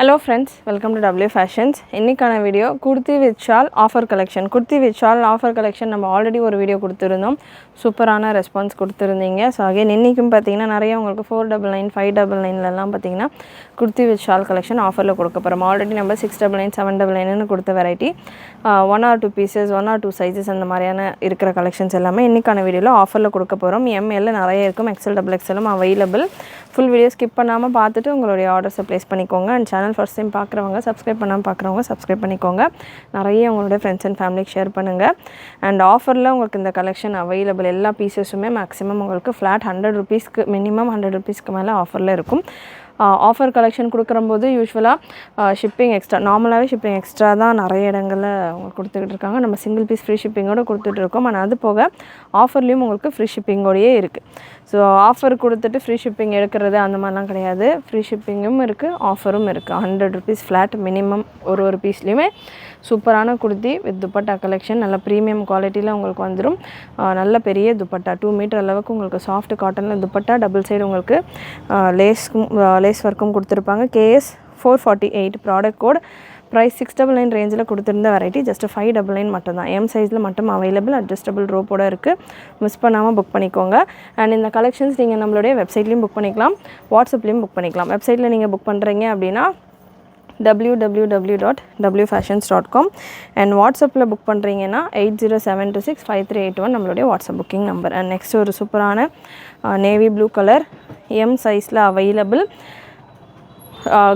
Hello friends, welcome to W Fashions. இன்னைக்கான video kurti with shawl offer collection. Kurti with shawl offer collection நம்ம already ஒரு video கொடுத்திருந்தோம். சூப்பரான response கொடுத்திருந்தீங்க. So again இன்னைக்கும் பார்த்தீங்கன்னா நிறைய உங்களுக்கு 499 599 பார்த்தீங்கன்னா kurti with shawl collection ஆஃபரில் கொடுக்க போகிறோம். ஆல்ரெடி நம்ம 699 799 கொடுத்த variety 1 or 2 pieces 1 or 2 sizes அந்த மாதிரியான இருக்கிற கலெக்ஷன்ஸ் எல்லாமே இன்னைக்கான வீடியோவில் ஆஃபரில் கொடுக்க போகிறோம். எம்எல்ல நிறைய இருக்கும், எக்ஸல் டபுள் எக்ஸலும் அவைலபிள். ஃபுல் வீடியோ ஸ்கிப் பண்ணாமல் பார்த்துட்டு உங்களுடைய ஆர்டர்ஸை ப்ளேஸ் பண்ணிக்கோங்க. அண்ட் சேனல் ஃபர்ஸ்ட் டைம் பார்க்குறவங்க சப்ஸ்கிரைப் பண்ணாமல் பார்க்குறவங்க சப்ஸ்கிரைப் பண்ணிக்கோங்க. நிறைய உங்களுடைய ஃப்ரெண்ட்ஸ் அண்ட் ஃபேமிலிக்கு ஷேர் பண்ணுங்கள். அண்ட் ஆஃபரில் உங்களுக்கு இந்த கலெக்ஷன் அவைலபிள் எல்லா பீசஸுமே மேக்ஸிமம் உங்களுக்கு ஃப்ளாட் 100 ரூபீஸ்க்கு மினிமம் 100 ரூபீஸ்க்கு மேலே ஆஃபரில் இருக்கும். ஆஃபர் கலெக்ஷன் கொடுக்குறம்போது யூஸ்வலாக ஷிப்பிங் எக்ஸ்ட்ரா, நார்மலாகவே ஷிப்பிங் எக்ஸ்ட்ரா தான் நிறைய இடங்களில் அவங்க கொடுத்துக்கிட்டு இருக்காங்க. நம்ம சிங்கிள் பீஸ் ஃப்ரீ ஷிப்பிங்கோடு கொடுத்துட்ருக்கோம். ஆனால் அது போக ஆஃபர்லேயும் உங்களுக்கு ஃப்ரீ ஷிப்பிங்கோடையே இருக்குது. ஸோ ஆஃபர் கொடுத்துட்டு ஃப்ரீ ஷிப்பிங் எடுக்கிறது அந்த மாதிரிலாம் கிடையாது. ஃப்ரீ ஷிப்பிங்கும் இருக்குது, ஆஃபரும் இருக்குது. 100 ரூபீஸ் ஃப்ளாட் மினிமம் ஒரு பீஸ்லேயுமே சூப்பரான குர்த்தி வித் துப்பட்டா கலெக்ஷன் நல்ல ப்ரீமியம் குவாலிட்டியில் உங்களுக்கு வந்துடும். நல்ல பெரிய துப்பட்டா 2 மீட்டர் அளவுக்கு உங்களுக்கு சாஃப்ட் காட்டனில் துப்பட்டா, டபுள் சைடு உங்களுக்கு லேஸ் ஒர்க்கும் கொடுத்துருப்பாங்க. KS 448 product code. ப்ரைஸ் 699 ரேஞ்சில் கொடுத்துருந்த வெரைட்டி ஜஸ்ட் 599 மட்டும்தான். எம் சைஸில் மட்டும் அவைலபிள், அட்ஜஸ்டபிள் ரோப்போட இருக்குது. மிஸ் பண்ணாமல் புக் பண்ணிக்கோங்க. அண்ட் இந்த கலெக்ஷன்ஸ் நீங்கள் நம்மளுடைய வெப்சைட்லேயும் புக் பண்ணிக்கலாம், வாட்ஸ்அப்லேயும் புக் பண்ணிக்கலாம். வெப்சைட்டில் நீங்கள் புக் பண்ணுறீங்க அப்படின்னா www.wfashions.com அண்ட் வாட்ஸ்அப்பில் புக் பண்ணுறீங்கன்னா 8072653881 நம்மளுடைய WhatsApp booking number. And next ஒரு சூப்பரான நேவி ப்ளூ கலர் எம் சைஸில் அவைலபிள்.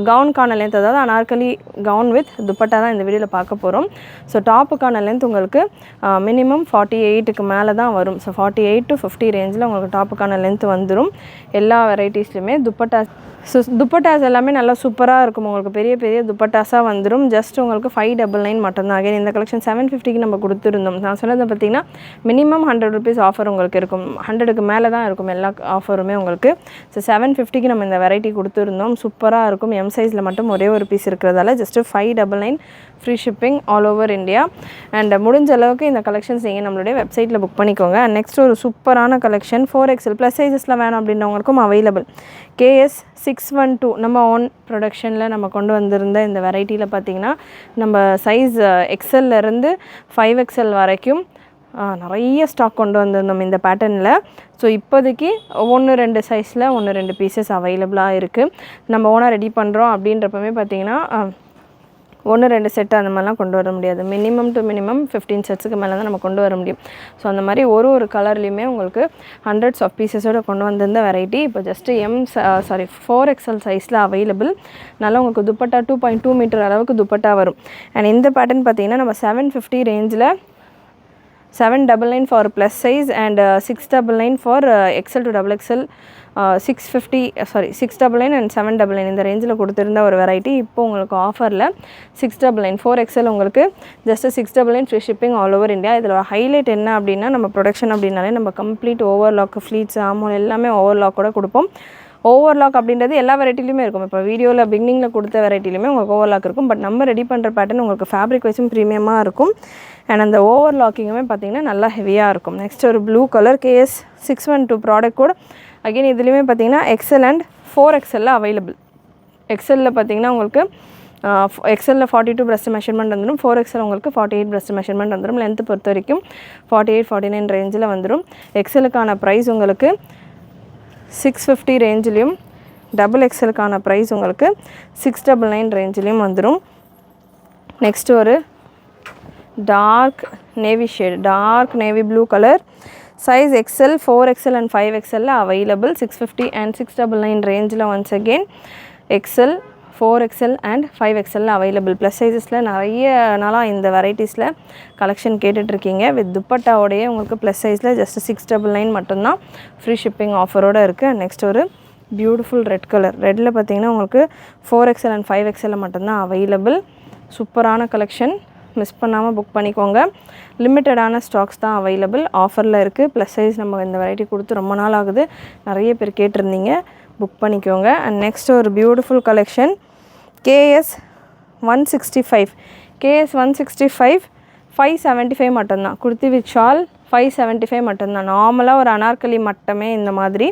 கவுனுக்கான லென்த், அதாவது அனார்கலி கவுன் வித் துப்பட்டா தான் இந்த வீடியோவில் பார்க்க போகிறோம். ஸோ டாப்புக்கான லென்த் உங்களுக்கு மினிமம் 48க்கு மேலே தான் வரும். ஸோ 48 to 50 ரேஞ்சில் உங்களுக்கு டாப்புக்கான லென்த் வந்துடும். எல்லா வெரைட்டிஸ்லையுமே துப்பட்டாஸ் எல்லாமே நல்லா சூப்பராக இருக்கும். உங்களுக்கு பெரிய பெரிய துப்பட்டாஸாக வந்துடும். ஜஸ்ட் உங்களுக்கு 599 மட்டும்தான். அகைன் இந்த கலெக்ஷன் 750க்கு நம்ம கொடுத்துருந்தோம். நான் சொன்னதை பார்த்திங்கன்னா மினிமம் 100 ரூபீஸ் ஆஃபர் உங்களுக்கு இருக்கும். 100க்கு மேலே தான் இருக்கும் எல்லா ஆஃபருமே உங்களுக்கு. ஸோ 750க்கு நம்ம இந்த வெரைட்டி கொடுத்துருந்தோம். சூப்பராக இருக்கும். எம் சைஸில் மட்டும் ஒரே ஒரு பீஸ் இருக்கிறதால just 599 free shipping all over India. And முடிஞ்ச அளவுக்கு இந்த கலெக்ஷன்ஸ் நீங்கள் நம்மளுடைய வெப்சைட்டில் புக் பண்ணிக்கோங்க. அண்ட் நெக்ஸ்ட் ஒரு சூப்பரான கலெக்ஷன் 4XL ப்ளஸ் சைஸஸில் வேணும் அப்படின்றவங்களுக்கும் அவைலபிள். KS 612 நம்ம ஓன் ப்ரொடக்ஷனில் நம்ம கொண்டு வந்திருந்த இந்த வெரைட்டியில் பார்த்திங்கன்னா நம்ம சைஸ் எக்ஸல்லேருந்து 5XL வரைக்கும் நிறைய ஸ்டாக் கொண்டு வந்திருந்தோம் இந்த பேட்டர்னில். ஸோ இப்போதைக்கு 1-2 சைஸில் 1-2 பீசஸ் அவைலபிளாக இருக்குது. நம்ம ஓனாக ரெடி பண்ணுறோம் அப்படின்றப்பமே பார்த்திங்கன்னா 1-2 செட்டு அந்த மாதிரிலாம் கொண்டு வர முடியாது. மினிமம் டு மினிமம் 15 செட்ஸுக்கு மேலே தான் நம்ம கொண்டு வர முடியும். ஸோ அந்த மாதிரி ஒரு கலர்லேயுமே உங்களுக்கு ஹண்ட்ரட்ஸ் ஆஃப் பீசஸோடு கொண்டு வந்திருந்த வெரைட்டி இப்போ ஜஸ்ட்டு 4XL சைஸில் அவைலபிள். நல்லா உங்களுக்கு துப்பட்டா 2.2 மீட்டர் அளவுக்கு துப்பட்டா வரும். அண்ட் இந்த பேட்டர்ன் பார்த்திங்கன்னா நம்ம 750 ரேஞ்சில் 799 for plus size and 699 for XL to XXL 699 and 799 இந்த ரேஞ்சில் கொடுத்துருந்த ஒரு வெரைட்டி இப்போ உங்களுக்கு ஆஃபரில் 699 4XL உங்களுக்கு just 699 free shipping all over India. இதில் ஹைலைட் என்ன அப்படின்னா நம்ம ப்ரொடக்ஷன் அப்படின்னாலே நம்ம கம்ப்ளீட் ஓவர்லாக், ஃப்ளீட்ஸ், ஆமோல் எல்லாமே ஓவர்லாக்கோட கொடுப்போம். ஓவர்லாக் அப்படின்றது எல்லா வெரைட்டிலையுமே இருக்கும். இப்போ வீடியோவில் பிகினிங்கில் கொடுத்த வெரைட்டிலையுமே உங்களுக்கு ஓவர்லாக் இருக்கும். பட் நம்ம ரெடி பண்ணுற பேட்டர்ன் உங்களுக்கு ஃபேப்ரிக் வைஸும் ப்ரீமியமாக இருக்கும். அண்ட் அந்த ஓவர்லாக்கிங்குமே பார்த்திங்கன்னா நல்லா ஹெவியாக இருக்கும். நெக்ஸ்ட் ஒரு blue colour KS 612 product code. Again இதுலேயுமே பார்த்திங்கன்னா XL அண்ட் 4XL அவைலபிள். XLயில் பார்த்திங்கன்னா உங்களுக்கு XLயில் 42 breast மெஷர்மெண்ட் வந்துடும். 4XL உங்களுக்கு 48 breast மெஷர்மெண்ட் வந்துடும். லென்த்து பொறுத்த வரைக்கும் 48-49 ரேஞ்சில் வந்துடும். XLக்கான ப்ரைஸ் உங்களுக்கு 650 ரேஞ்சிலையும், டபுள் XLக்கான ப்ரைஸ் உங்களுக்கு 699 ரேஞ்சிலையும் வந்துடும். நெக்ஸ்ட் ஒரு dark navy shade, dark navy blue colour. Size XL 4XL and 5XL available. 650 and 699 ரேஞ்சில் once again XL 4XL and 5XL available. Plus சைஸஸில் நிறைய நாளாக இந்த வெரைட்டிஸில் கலெக்ஷன் கேட்டுட்ருக்கீங்க. வித் துப்பட்டாவோடையே உங்களுக்கு ப்ளஸ் சைஸில் ஜஸ்ட் 699 மட்டும்தான் ஃப்ரீ ஷிப்பிங் ஆஃபரோடு இருக்குது. நெக்ஸ்ட் ஒரு பியூட்டிஃபுல் ரெட் கலர். ரெட்டில் பார்த்திங்கன்னா உங்களுக்கு 4XL அண்ட் 5XL மட்டும்தான் அவைலபிள். சூப்பரான கலெக்ஷன், மிஸ் பண்ணாமல் புக் பண்ணிக்கோங்க. லிமிட்டடான ஸ்டாக்ஸ் தான் அவைலபிள், ஆஃபரில் இருக்குது. ப்ளஸ் சைஸ் நம்ம இந்த வெரைட்டி கொடுத்து ரொம்ப நாள் ஆகுது, நிறைய பேர் கேட்டிருந்தீங்க, புக் பண்ணிக்கோங்க. அண்ட் நெக்ஸ்ட் ஒரு பியூட்டிஃபுல் கலெக்ஷன் KS 165 575 மட்டும்தான். குர்த்தி வித் ஷால் 575 மட்டும்தான். நார்மலாக ஒரு அனார்கலி மட்டுமே இந்த மாதிரி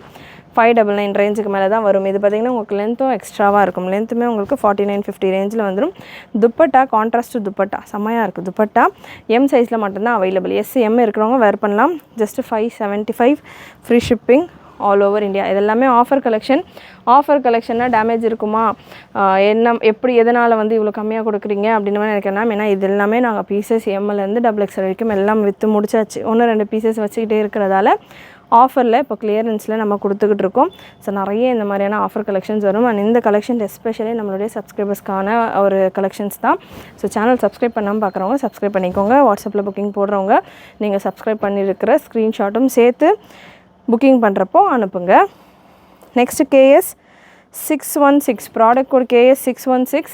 599 ரேஞ்சுக்கு மேலே தான் வரும். இது பார்த்திங்கன்னா உங்களுக்கு லென்த்தும் எக்ஸ்ட்ராவாக இருக்கும். லென்த்துமே உங்களுக்கு 49-50 ரேஞ்சில் வந்துடும். துப்பட்டா கான்ட்ராஸ்ட் துப்பட்டா செம்மையாக இருக்குது. துப்பட்டா எம் சைஸில் மட்டும்தான் அவைலபிள். எம் இருக்கிறவங்க வேர் பண்ணலாம். Just 575 free shipping all over India. இதெல்லாமே ஆஃபர் கலெக்ஷன். ஆஃபர் கலெக்ஷன்னா டேமேஜ் இருக்குமா, என்ன எப்படி எதனால் வந்து இவ்வளோ கம்மியாக கொடுக்குறீங்க அப்படின்னு நினைக்கிறேன். ஏன்னா இது எல்லாமே நாங்கள் பீசஸ் எம்எல்லேருந்து XXL வரைக்கும் எல்லாம் விற்று முடிச்சாச்சு. 1-2 பீசஸ் வச்சுக்கிட்டே இருக்கிறதால ஆஃபரில் இப்போ கிளியரன்ஸில் நம்ம கொடுத்துக்கிட்டு இருக்கோம். ஸோ நிறைய இந்த மாதிரியான ஆஃபர் கலெக்ஷன்ஸ் வரும். அண்ட் இந்த கலெக்ஷன் எஸ்பெஷலி நம்மளுடைய சப்ஸ்கிரைபர்ஸ்க்கான ஒரு கலெக்ஷன்ஸ் தான். ஸோ சேனல் சப்ஸ்கிரைப் பண்ணாமல் பார்க்குறவங்க சப்ஸ்கிரைப் பண்ணிக்கோங்க. வாட்ஸ்அப்பில் புக்கிங் போடுறவங்க நீங்கள் சப்ஸ்கிரைப் பண்ணியிருக்கிற ஸ்க்ரீன்ஷாட்டும் சேர்த்து புக்கிங் பண்ணுறப்போ அனுப்புங்க. Next KS 616 product code KS 616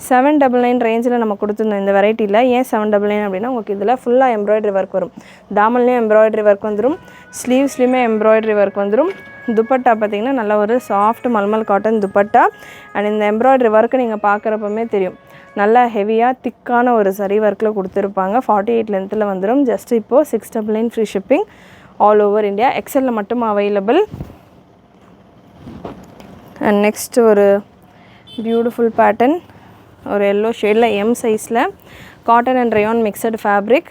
799 ரேஞ்சில் நம்ம கொடுத்துருந்தோம் இந்த வெரைட்டியில். ஏன் 799 அப்படின்னா உங்களுக்கு இதில் ஃபுல்லாக எம்ப்ராய்டரி ஒர்க் வரும். டாமல்லையும் எம்ப்ராய்டரி ஒர்க் வந்துடும், ஸ்லீவ்ஸ்லையுமே எம்ப்ராய்டரி ஒர்க் வந்துடும். துப்பட்டா பார்த்திங்கன்னா நல்ல ஒரு சாஃப்ட் மல்மல் காட்டன் துப்பட்டா. அண்ட் இந்த எம்ப்ராய்டரி ஒர்க்கு நீங்கள் பார்க்குறப்பமே தெரியும், நல்லா ஹெவியாக திக்கான ஒரு சரி ஒர்க்கில் கொடுத்துருப்பாங்க. 48 லென்த்தில் வந்துடும். ஜஸ்ட் இப்போது 699 free shipping all over India. எக்ஸலில் மட்டும் அவைலபிள். அண்ட் நெக்ஸ்ட் ஒரு பியூட்டிஃபுல் பேட்டர்ன், ஒரு எல்லோ ஷேடில் எம் சைஸில் cotton and rayon mixed fabric.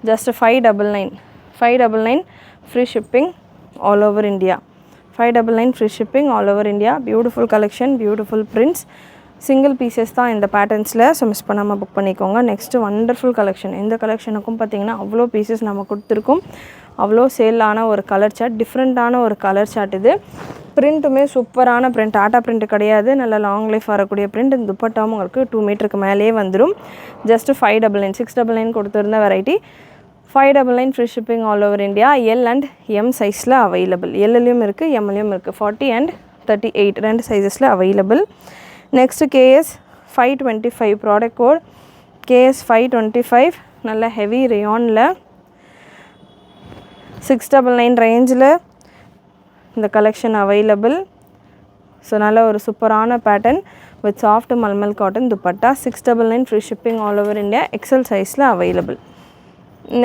Just 599 free shipping all over India. 599 free shipping all over India. Beautiful collection, beautiful prints, single pieces தான் இந்த பேட்டர்ன்ஸில். So miss பண்ணாமல் book பண்ணிக்கோங்க. Next wonderful collection. இந்த கலெக்ஷனுக்கும் பார்த்திங்கன்னா அவ்வளோ பீசஸ் நம்ம கொடுத்துருக்கோம். அவ்வளோ சேலான ஒரு கலர் சார்ட், டிஃப்ரெண்ட்டான ஒரு கலர் சார்ட். இது பிரிண்ட்டுமே சூப்பரான பிரிண்ட், டாட்டா பிரிண்ட் கிடையாது, நல்ல லாங் லைஃப் வரக்கூடிய பிரிண்ட். இந்த துப்பட்டாவும் உங்களுக்கு 2 மீட்டருக்கு மேலேயே வந்துடும். ஜஸ்ட் 599 699 கொடுத்துருந்த variety 599 free shipping all over India. L and M சைஸில் அவைலபிள். எல்லையும் இருக்குது, எம்லையும் இருக்குது. 40 and 38 2 சைஸஸில் available. Next KS 525 product code KS 525 நல்ல ஹெவி ரயானில் 699 ரேஞ்சில் இந்த கலெக்ஷன் அவைலபிள். ஸோ நல்ல ஒரு சூப்பரான பேட்டர்ன் வித் சாஃப்ட் மல்மல் காட்டன் துப்பட்டா. 699 free shipping all over India. XL சைஸில் available.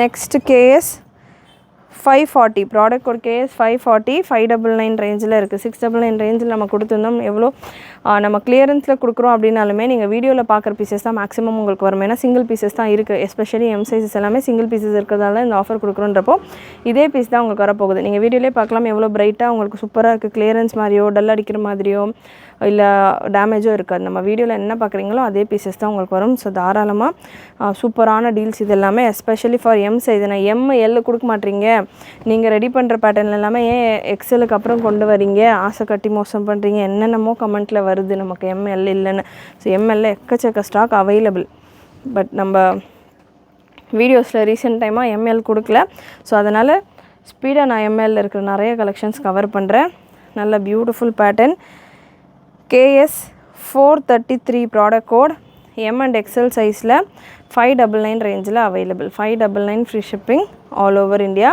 Next KS 540 product code KS 540 599 ரேஞ்சில் இருக்குது. 699 ரேஞ்சில் நம்ம கொடுத்துருந்தோம். எவ்வளோ நம்ம கிளியரன்ஸில் கொடுக்குறோம் அப்படின்னாலுமே நீங்கள் வீடியோவில் பார்க்குற பீசஸ் தான் மேக்ஸிமம் உங்களுக்கு வரும். ஏன்னா சிங்கிள் பீசஸ் தான் இருக்குது. எஸ்பெஷலி எம் சைஸஸ் எல்லாமே சிங்கிள் பீசஸ் இருக்கிறதால இந்த ஆஃபர் கொடுக்குறோன்றப்போ இதே பீஸ் தான் உங்களுக்கு வரப்போகுது. நீங்கள் வீடியோலேயே பார்க்கலாம் எவ்வளோ பிரைட்டாக உங்களுக்கு சூப்பராக இருக்குது. கிளியரன்ஸ் மாதிரியோ டல் அடிக்கிற மாதிரியோ இல்லை டேமேஜோ இருக்காது. நம்ம வீடியோவில் என்ன பார்க்குறீங்களோ அதே பீசஸ் தான் உங்களுக்கு வரும். ஸோ தாராளமாக சூப்பரான டீல்ஸ் இது எல்லாமே. Especially for him size. நான் எல் கொடுக்க மாட்டீங்க, நீங்கள் ரெடி பண்ணுற பேட்டர்ன் எல்லாமே ஏன் எக்ஸலுக்கு அப்புறம் கொண்டு வரீங்க, ஆசை கட்டி மோசம் பண்ணுறீங்க, என்னென்னமோ கமெண்ட்டில் வருது நமக்கு எம்எல் இல்லைன்னு. ஸோ எம்எல்ல எக்கச்சக்க ஸ்டாக் அவைலபிள். பட் நம்ம வீடியோஸில் ரீசெண்ட் டைமாக எம்எல் கொடுக்கல. ஸோ அதனால் ஸ்பீடாக நான் எம்எல்ல இருக்கிற நிறைய கலெக்ஷன்ஸ் கவர் பண்ணுறேன். நல்ல beautiful pattern. KS 433 product code M and XL சைஸில் 599 ரேஞ்சில் available. 599 free shipping all over India.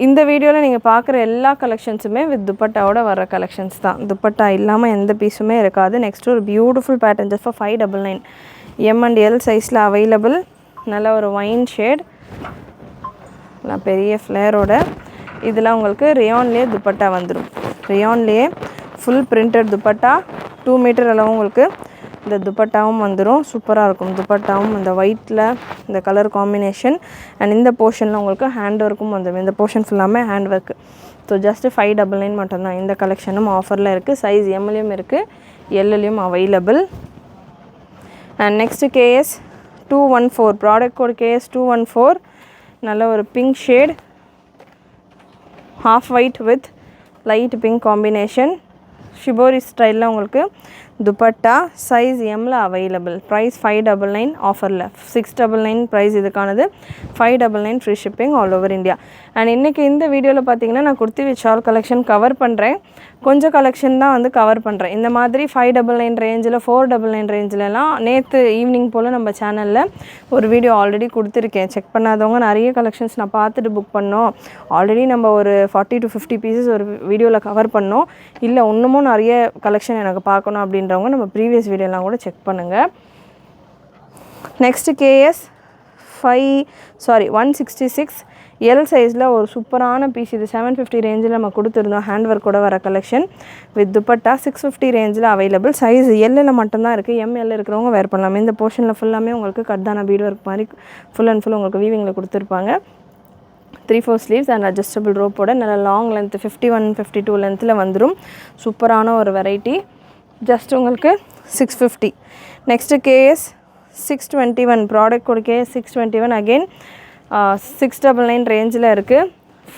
இந்த வீடியோவில் நீங்கள் பார்க்குற எல்லா கலெக்ஷன்ஸுமே வித் துப்பட்டாவோட வர கலெக்ஷன்ஸ் தான். துப்பட்டா இல்லாமல் எந்த பீஸுமே இருக்காது. நெக்ஸ்ட்டு ஒரு beautiful pattern just for 599 M and L சைஸில் அவைலபிள். நல்ல ஒரு ஒயின் ஷேட், நான் பெரிய ஃப்ளேரோட. இதில் உங்களுக்கு ரயான்லேயே துப்பட்டா வந்துடும். ரயான்லேயே ஃபுல் பிரிண்டட் துப்பட்டா 2 மீட்டர் அளவு உங்களுக்கு இந்த துப்பட்டாவும் வந்துடும். சூப்பராக இருக்கும் துப்பட்டாவும். இந்த ஒயிட்டில் இந்த கலர் காம்பினேஷன். அண்ட் இந்த போர்ஷனில் உங்களுக்கு ஹேண்ட் ஒர்க்கும் வந்துடும். இந்த போர்ஷன் ஃபுல்லாமே ஹேண்ட் ஒர்க்கு. ஸோ ஜஸ்ட்டு 599 மட்டும்தான். இந்த கலெக்ஷனும் ஆஃபரில் இருக்குது. சைஸ் எம்லையும் இருக்குது, எல்லையும் available. And next KS 214 product code KS 214 நல்ல ஒரு pink shade, half white with light pink combination. Shibori ஸ்டைலில் உங்களுக்கு துப்பட்டா சைஸ் எம்மில் அவைலபிள். ப்ரைஸ் 599 ஆஃபரில் 699 ப்ரைஸ் இதுக்கானது. 599 free shipping all over India. And இன்றைக்கி இந்த வீடியோவில் பார்த்தீங்கன்னா நான் kurti with shawl collection cover பண்ணுறேன். கொஞ்சம் கலெக்ஷன் தான் வந்து கவர் பண்ணுறேன். இந்த மாதிரி 599 ரேஞ்சில் 499 ரேஞ்சிலலாம் நேற்று ஈவினிங் போல் நம்ம சேனலில் ஒரு வீடியோ ஆல்ரெடி கொடுத்துருக்கேன். செக் பண்ணாதவங்க நிறைய கலெக்ஷன்ஸ் நான் பார்த்துட்டு புக் பண்ணோம். ஆல்ரெடி நம்ம ஒரு 40 to 50 பீசஸ் ஒரு வீடியோவில் கவர் பண்ணோம். இல்லை இன்னமும் நிறைய கலெக்ஷன் எனக்கு பார்க்கணும் அப்படின்றவங்க நம்ம ப்ரீவியஸ் வீடியோலாம் கூட செக் பண்ணுங்கள். நெக்ஸ்ட்டு KS 166 எல் சைஸில் ஒரு சூப்பரான பீஸ். இது 750 ரேஞ்சில் நம்ம கொடுத்துருந்தோம். ஹேண்ட் ஒர்க்கோட வர கலெக்ஷன் வித் துப்பட்டா 650 ரேஞ்சில் அவைலபிள். சைஸ் எல்லில் மட்டும்தான் இருக்குது. எம்எல் இருக்கிறவங்க வேர் பண்ணலாம். இந்த போர்ஷனில் ஃபுல்லாமே உங்களுக்கு கட்டான பீட் ஒர்க் மாதிரி ஃபுல் அண்ட் ஃபுல் உங்களுக்கு வீவிங்கில் கொடுத்துருப்பாங்க. 3/4 ஸ்லீவ்ஸ் அண்ட் அட்ஜஸ்டபிள் ரோப்போட நல்ல லாங் லென்த் 51-52 லென்த்தில் வந்துடும். சூப்பரான ஒரு வெரைட்டி. ஜஸ்ட் உங்களுக்கு 650. Next KS 621 product code KS 621 again 699 ரேஞ்சில் இருக்குது.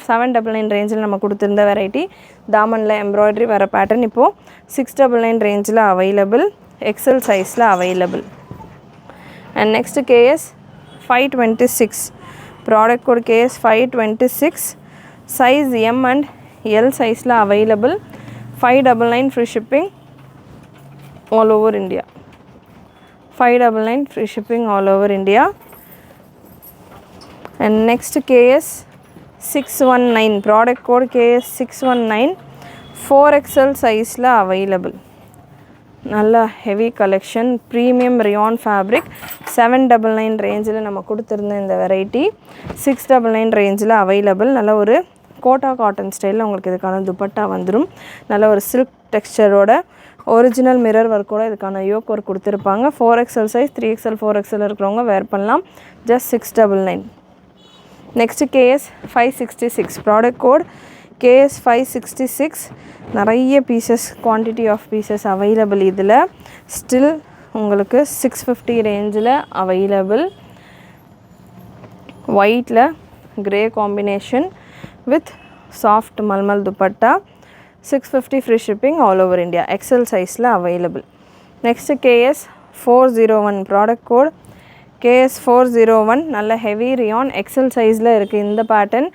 799 ரேஞ்சில் நம்ம கொடுத்துருந்த வெரைட்டி. தாமனில் எம்ப்ராய்டரி வர பேட்டர்ன் இப்போது 699 ரேஞ்சில் அவைலபிள். எக்ஸல் சைஸில் available. And next KS 526 product code KS 526 size M and L சைஸில் available. 599 free shipping all over India. 599 free shipping all over India. And next KS 619 product code KS 619 4XL size available. நல்ல heavy collection premium rayon fabric 799 range நம்ம கொடுத்திருந்த இந்த variety 699 range available. நல்ல ஒரு quota cotton ஸ்டைலில் உங்களுக்கு இதுக்கான துப்பட்டா வந்துடும். நல்ல ஒரு சில்க் டெக்ஸ்சரோட ஒரிஜினல் மிரர் ஒர்க்கோட இதுக்கான யோக் ஒர்க் கொடுத்துருப்பாங்க. 4XL சைஸ் 3XL 4XL இருக்கிறவங்க வேர் பண்ணலாம். Just 699. Next KS 566 product code KS 566 நிறைய pieces quantity of pieces available. இதில் ஸ்டில் உங்களுக்கு 650 ரேஞ்சில் அவைலபிள். ஒயிட்டில் grey combination with soft mulmul துப்பட்டா 650 free shipping all over India. XL சைஸில் available. Next KS 401 product code KS 401 நல்ல ஹெவி ரயான் எக்ஸல் சைஸில் இருக்குது. இந்த pattern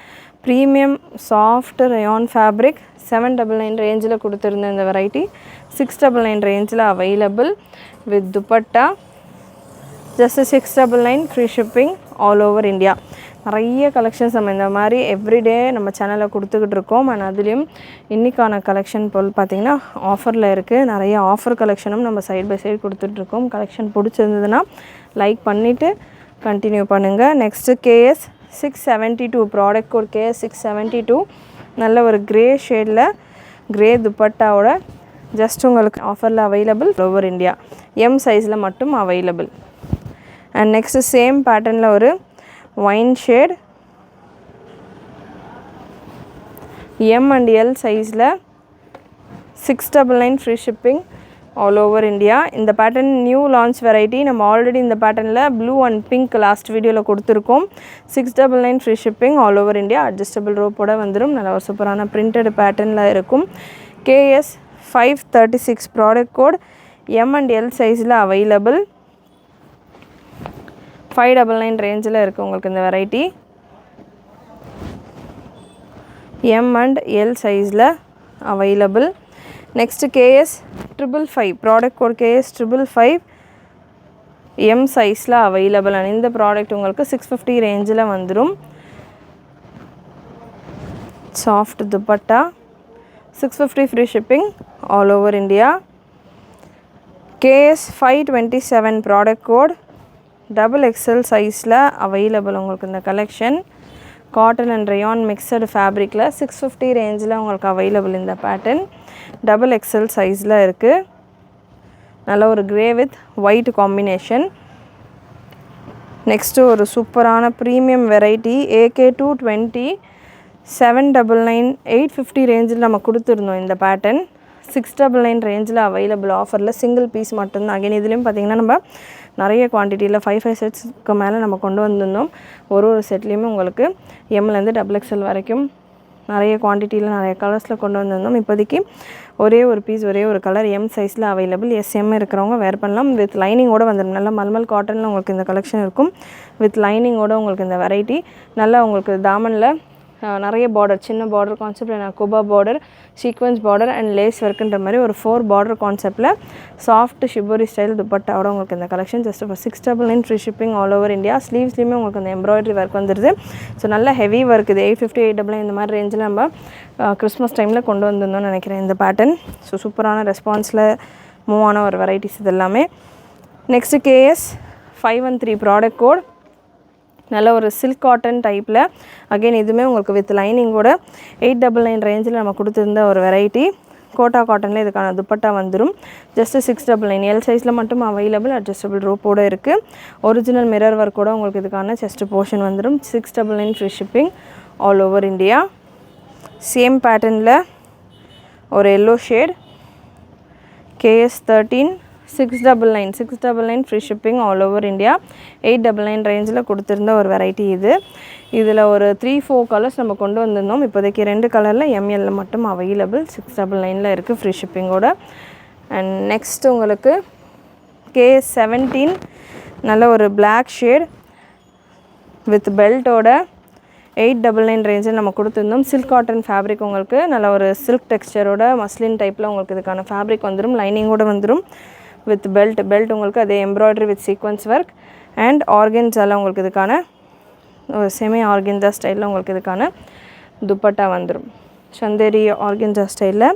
premium soft rayon fabric 799 ரேஞ்சில் கொடுத்துருந்த இந்த வெரைட்டி 699 ரேஞ்சில் available with dupatta. Just 699 free shipping all over India. நிறைய கலெக்ஷன்ஸ் நம்ம இந்த மாதிரி எவ்ரிடே நம்ம சேனலில் கொடுத்துக்கிட்டு இருக்கோம். அண்ட் அதுலேயும் இன்றைக்கான கலெக்ஷன் போல் பார்த்திங்கன்னா ஆஃபரில் இருக்குது. நிறைய ஆஃபர் கலெக்ஷனும் நம்ம சைட் பை சைடு கொடுத்துட்ருக்கோம். கலெக்ஷன் பிடிச்சிருந்ததுன்னா லைக் பண்ணிவிட்டு கண்டினியூ பண்ணுங்கள். Next KS 672 product code KS 672 நல்ல ஒரு க்ரே ஷேடில் க்ரே துப்பட்டாவோட ஜஸ்ட் உங்களுக்கு ஆஃபரில் அவைலபிள் ஓவர் இந்தியா. எம் சைஸில் மட்டும் அவைலபிள். அண்ட் நெக்ஸ்ட்டு சேம் பேட்டர்னில் ஒரு wine shade M and L சைஸில் 699 free shipping all over India. இந்த பேட்டர்ன் நியூ லான்ச் வெரைட்டி. நம்ம ஆல்ரெடி இந்த பேட்டர்னில் ப்ளூ அண்ட் பிங்க் லாஸ்ட் வீடியோவில் கொடுத்துருக்கோம். 699 free shipping all over India. Adjustable ரோப்போட வந்துடும். நல்ல ஒரு சூப்பரான பிரிண்டட் பேட்டர்னில் இருக்கும். KS 536 product code M and L சைஸில் அவைலபிள். 599 ரேஞ்சில் இருக்குது உங்களுக்கு இந்த வெரைட்டி. எம் அண்ட் எல் சைஸில் available. Next KS 555 product code KS 555 M சைஸில் அவைலபிள். அண்ட் இந்த ப்ராடக்ட் உங்களுக்கு 650 ரேஞ்சில் வந்துடும். சாஃப்ட் துப்பட்டா 650 free shipping all over India. KS 527 product code XXL சைஸில் அவைலபிள் உங்களுக்கு இந்த collection. Cotton and rayon mixed ஃபேப்ரிக்கில் 650 ரேஞ்சில் உங்களுக்கு அவைலபிள் இந்த பேட்டர்ன். XXL சைஸில் இருக்குது. நல்ல ஒரு grey with white combination. Next ஒரு சூப்பரான ப்ரீமியம் வெரைட்டி AK 220 799 850 ரேஞ்சில் நம்ம கொடுத்துருந்தோம். இந்த பேட்டர்ன் 699 ரேஞ்சில் அவைலபிள் ஆஃபரில் சிங்கிள் பீஸ் மட்டும்தான். அகைன் இதுலேயும் பார்த்திங்கன்னா நம்ம நிறைய குவான்டிட்டியில் 5 செட்ஸ்க்கு மேலே நம்ம கொண்டு வந்திருந்தோம். ஒரு செட்லேயுமே உங்களுக்கு எம்லேருந்து XXL வரைக்கும் நிறைய குவான்டிட்டியில் நிறைய கலர்ஸில் கொண்டு வந்திருந்தோம். இப்போதைக்கு ஒரே ஒரு பீஸ் ஒரே ஒரு கலர் எம் சைஸில் அவைலபிள். SM இருக்கிறவங்க வேர் பண்ணலாம். வித் லைனிங்கோடு வந்துடும். நல்ல மல்மல் காட்டனில் உங்களுக்கு இந்த கலெக்ஷன் இருக்கும். வித் லைனிங்கோடு உங்களுக்கு இந்த வெரைட்டி. நல்லா உங்களுக்கு தாமனில் நிறைய பார்டர் சின்ன பார்டர் கான்செப்ட் கோபா border sequins border and lace ஒர்க்குன்ற மாதிரி ஒரு 4 பார்டர் கான்செப்டில் சாஃப்ட் ஷிபோரி ஸ்டைல் துப்பட்டாவோட உங்களுக்கு இந்த collection just for 699 free shipping all over India. ஸ்லீவ்ஸ்லேயுமே உங்களுக்கு அந்த எம்ப்ராய்டரி ஒர்க் வந்துடுது. ஸோ நல்ல ஹெவி ஒர்க் இது 850 899 இந்த மாதிரி ரேஞ்சில் நம்ம கிறிஸ்மஸ் டைமில் கொண்டு வந்திருந்தோம்னு நினைக்கிறேன் இந்த பேட்டர்ன். ஸோ சூப்பரான ரெஸ்பான்ஸில் மூவ் ஆன ஒரு வெரைட்டிஸ் இது எல்லாமே. நெக்ஸ்ட்டு KS 513 ப்ராடக்ட் கோட் நல்ல ஒரு சில்க் காட்டன் டைப்பில் அகைன் இதுவுமே உங்களுக்கு வித் லைனிங்கோட 899 ரேஞ்சில் நம்ம கொடுத்துருந்த ஒரு வெரைட்டி. கோட்டா காட்டனில் இதுக்கான துப்பட்டா வந்துடும். ஜஸ்ட்டு 699 எல் சைஸில் மட்டும் அவைலபிள். அட்ஜஸ்டபிள் ரோப்போடு இருக்குது. ஒரிஜினல் மிரர் ஒர்க்கோட உங்களுக்கு இதுக்கான செஸ்ட் போர்ஷன் வந்துடும். 699 free shipping all over India. Same பேட்டர்னில் ஒரு yellow shade KS13 699 free shipping all over India. 899 ரேஞ்சில் கொடுத்துருந்த ஒரு வெரைட்டி இது. இதில் ஒரு 3-4 கலர்ஸ் நம்ம கொண்டு வந்திருந்தோம். இப்போதைக்கு 2 கலரில் ML மட்டும் அவைலபிள். 699 இருக்குது ஃப்ரீ ஷிப்பிங்கோட. அண்ட் நெக்ஸ்ட் உங்களுக்கு KS17 நல்ல ஒரு பிளாக் ஷேட் வித் பெல்ட்டோட 899 ரேஞ்சில் நம்ம கொடுத்துருந்தோம். சில்க் காட்டன் ஃபேப்ரிக் உங்களுக்கு நல்ல ஒரு சில்க் டெக்ஸ்சரோட மஸ்லின் டைப்பில் உங்களுக்கு இதுக்கான ஃபேப்ரிக் வந்துடும். லைனிங்கோடு வந்துடும் வித் பெல்ட் உங்களுக்கு அதே embroidery with sequins work and ஆர்கன்ஸால் உங்களுக்கு இதுக்கான ஒரு செமி ஆர்கன்ஸா ஸ்டைலில் உங்களுக்கு இதுக்கான துப்பட்டா வந்துடும். சந்தேரி ஆர்கன்ஸா ஸ்டைலில்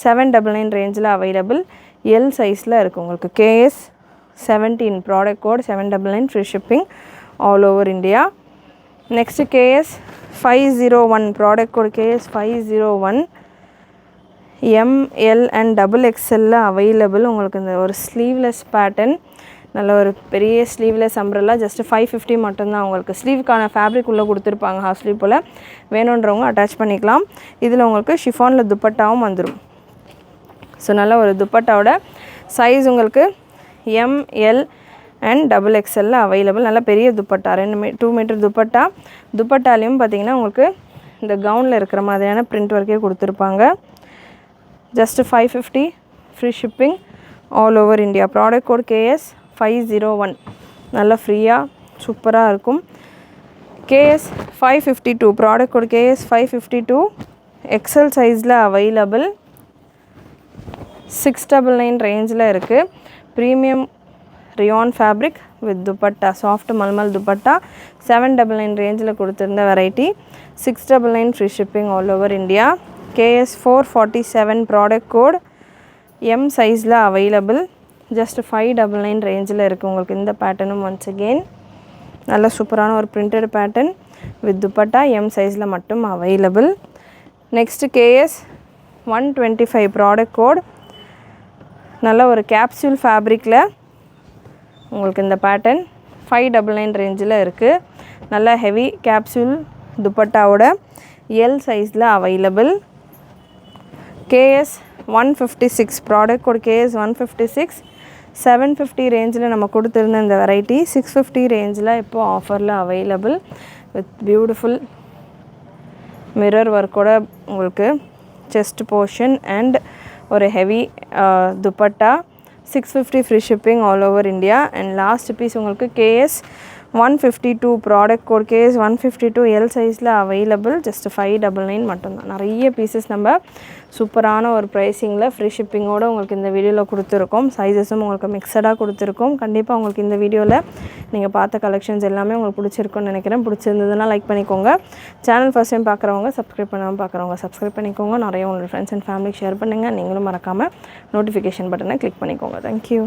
799 ரேஞ்சில் அவைலபிள். எல் சைஸில் இருக்குது உங்களுக்கு. KS17 product code 799 free shipping all over India. Next KS501 product code KS501 ML and XXL available. உங்களுக்கு இந்த ஒரு ஸ்லீவ்லெஸ் பேட்டர்ன் நல்ல ஒரு பெரிய ஸ்லீவ்லெஸ் அம்ப்ரெல்லா ஜஸ்ட் 550 மட்டும்தான். உங்களுக்கு ஸ்லீவுக்கான ஃபேப்ரிக் உள்ளே கொடுத்துருப்பாங்க ஹாஃப் ஸ்லீவ் போல். வேணுன்றவங்க அட்டாச் பண்ணிக்கலாம். இதில் உங்களுக்கு ஷிஃபானில் துப்பட்டாவும் வந்துடும். ஸோ நல்ல ஒரு துப்பட்டாவோட சைஸ் உங்களுக்கு ML அண்ட் XXL அவைலபிள். நல்ல பெரிய துப்பட்டா 2 மீட்டர் துப்பட்டா. துப்பட்டாலையும் பார்த்திங்கன்னா உங்களுக்கு இந்த கவுனில் இருக்கிற மாதிரியான பிரிண்ட் ஒர்க்கே கொடுத்துருப்பாங்க. Just 550 free shipping all over India. Product code KS501 நல்லா ஃப்ரீயாக சூப்பராக இருக்கும். KS552 product code KS552 XL சைஸில் அவைலபிள். 699 ரேஞ்சில் இருக்குது. Premium rayon fabric with dupatta soft mulmul dupatta 799 ரேஞ்சில் கொடுத்துருந்த variety. 699 free shipping all over India. KS447 product code M சைஸில் அவைலபிள். ஜஸ்ட் 599 ரேஞ்சில் இருக்குது உங்களுக்கு இந்த பேட்டர்னும். ஒன்ஸ் அகெயின் நல்ல சூப்பரான ஒரு printed pattern with dupatta M சைஸில் மட்டும் available. Next KS125 product code நல்ல ஒரு கேப்சூல் ஃபேப்ரிக்கில் உங்களுக்கு இந்த பேட்டர்ன் 599 ரேஞ்சில் இருக்குது. நல்ல ஹெவி கேப்சூல் துப்பட்டாவோட எல் சைஸில் available. KS156 product code KS156 750 ரேஞ்சில் நம்ம கொடுத்துருந்த இந்த வெரைட்டி 650 ரேஞ்சில் இப்போது ஆஃபரில் அவைலபிள் வித் பியூட்டிஃபுல் மிரர் ஒர்க்கோட உங்களுக்கு செஸ்ட் போர்ஷன் அண்ட் ஒரு heavy dupatta. 650 free shipping all over India. And last piece உங்களுக்கு KS152 product code KS152 L சைஸில் அவைலபிள். ஜஸ்ட் 599 மட்டும்தான். நிறைய பீசஸ் நம்ம சூப்பரான ஒரு ப்ரைஸிங்கில் ஃப்ரீ ஷிப்பிங்கோடு உங்களுக்கு இந்த வீடியோவில் கொடுத்துருக்கோம். சைஸஸும் உங்களுக்கு மிக்சடாக கொடுத்துருக்கோம். கண்டிப்பாக உங்களுக்கு இந்த வீடியோவில் நீங்கள் பார்த்த கலெக்ஷன்ஸ் எல்லாமே உங்களுக்கு பிடிச்சிருக்குன்னு நினைக்கிறேன். பிடிச்சிருந்ததுன்னா லைக் பண்ணிக்கோங்க. சேனல் ஃபர்ஸ்ட் டைம் பார்க்குறவங்க சப்ஸ்கிரைப் பண்ணாமல் பார்க்குறவங்க சப்ஸ்கிரைப் பண்ணிக்கோங்க. நிறைய உங்களோட ஃப்ரெண்ட்ஸ் அண்ட் ஃபேமிலிக்கு ஷேர் பண்ணுங்கள். நீங்களும் மறக்காமல் நோட்டிஃபிகேஷன் பட்டனை கிளிக் பண்ணிக்கோங்க. தேங்க்யூ.